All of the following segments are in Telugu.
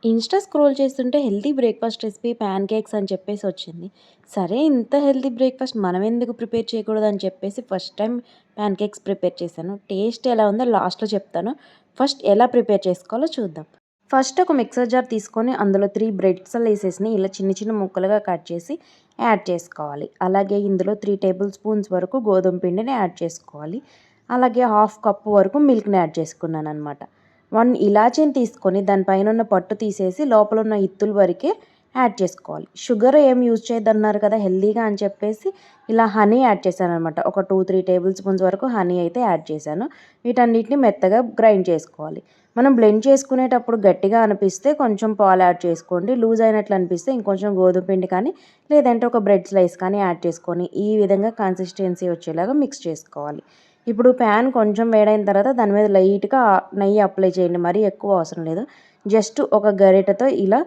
ఇన్‌స్టా స్క్రోల్ చేస్తుంటే healthy breakfast recipe pan cakes అని చెప్పేసి వచ్చింది. సరే ఇంత హెల్తీ బ్రేక్‌ఫాస్ట్ మనం ఎందుకు ప్రిపేర్ చేయకూడదని చెప్పేసి first time pan cakes prepare చేశాను. టేస్ట్ ఎలా ఉందో లాస్ట్‌లో చెప్తాను. ఫస్ట్ ఎలా ప్రిపేర్ చేసుకోవాలో చూద్దాం. ఫస్ట్ ఒక మిక్సర్ జార్ తీసుకొని అందులో 3 బ్రెడ్ సెల్లేసేసిని ఇలా చిన్న చిన్న ముక్కలుగా కట్ చేసి యాడ్ చేసుకోవాలి. అలాగే ఇందులో 3 టేబుల్ స్పూన్స్ వరకు గోధుమ పిండిని యాడ్ చేసుకోవాలి. అలాగే హాఫ్ కప్ వరకు మిల్క్‌ని యాడ్ చేసుకున్నాననమాట. 1 ఇలాచీని తీసుకొని దానిపైన ఉన్న పట్టు తీసేసి లోపల ఉన్న ఇత్తుల వరకే యాడ్ చేసుకోవాలి. షుగర్ ఏం యూజ్ చేయొద్దన్నారు కదా హెల్తీగా అని చెప్పేసి ఇలా హనీ యాడ్ చేశాననమాట. ఒక 2, 3 టేబుల్ స్పూన్స్ వరకు హనీ అయితే యాడ్ చేశాను. వీటన్నిటిని మెత్తగా గ్రైండ్ చేసుకోవాలి. మనం బ్లెండ్ చేసుకునేటప్పుడు గట్టిగా అనిపిస్తే కొంచెం పాలు యాడ్ చేసుకోండి. లూజ్ అయినట్లు అనిపిస్తే ఇంకొంచెం గోధుమ పిండి కానీ లేదంటే ఒక బ్రెడ్ స్లైస్ కానీ యాడ్ చేసుకొని ఈ విధంగా కన్సిస్టెన్సీ వచ్చేలాగా మిక్స్ చేసుకోవాలి. ఇప్పుడు ప్యాన్ కొంచెం వేడైన తర్వాత దాని మీద లైట్‌గా నెయ్యి అప్లై చేయండి. మరీ ఎక్కువ అవసరం లేదు. జస్ట్ ఒక గరిటెతో ఇలా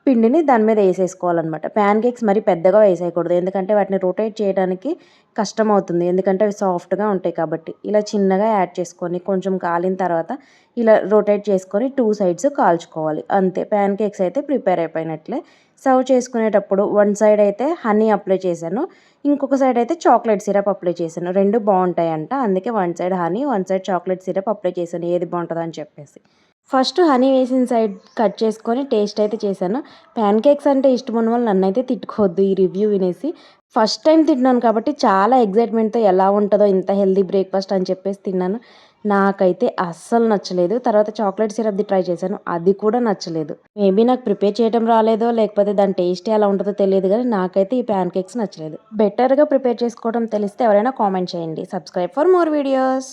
పిండిని దాని మీద ఏసేసుకోవాలనమాట. ప్యాన్ కేక్స్ మరీ పెద్దగా వేసేయకూడదు. ఎందుకంటే వాటిని రొటేట్ చేయడానికి కష్టమవుతుంది. ఎందుకంటే అవి సాఫ్ట్‌గా ఉంటాయి కాబట్టి. ఇలా చిన్నగా యాడ్ చేసుకొని కొంచెం కాలిన తర్వాత ఇలా రొటేట్ చేసుకొని 2 సైడ్స్ కాల్చుకోవాలి. అంతే ప్యాన్ కేక్స్ అయితే ప్రిపేర్ అయిపోయినట్లే. సర్వ్ చేసుకునేటప్పుడు వన్ సైడ్ అయితే హనీ అప్లై చేశాను. ఇంకొక సైడ్ అయితే చాక్లెట్ సిరప్ అప్లై చేశాను. 2 బావుంటాయంట. అందుకే one side honey, one side chocolate syrup apply చేశాను. ఏది బావుంటదని చెప్పేసి. ఫస్ట్ హనీ వేసిన సైడ్ కట్ చేసుకొని టేస్ట్ అయితే చేశాను. ప్యాన్ కేక్స్ అంటే ఇష్టమున్న వాళ్ళు నన్నైతే తిట్టుకోవద్దు ఈ రివ్యూ వినేసి. ఫస్ట్ టైమ్ తింటున్నాను కాబట్టి చాలా ఎక్సైట్‌మెంట్‌తో ఎలా ఉంటదో ఇంత హెల్తీ బ్రేక్‌ఫాస్ట్ అని చెప్పేసి తిన్నాను. నాకైతే అస్సలు నచ్చలేదు. తర్వాత చాక్లెట్ సిరప్‌ది ట్రై చేశాను. అది కూడా నచ్చలేదు. మేబీ నాకు ప్రిపేర్ చేయడం రాలేదో లేకపోతే దాని టేస్ట్ ఎలా ఉంటదో తెలియదు గానీ నాకైతే ఈ ప్యాన్ కేక్స్ నచ్చలేదు. బెటర్‌గా ప్రిపేర్ చేసుకోవడం తెలిస్తే ఎవరైనా కామెంట్ చేయండి. Subscribe for more videos.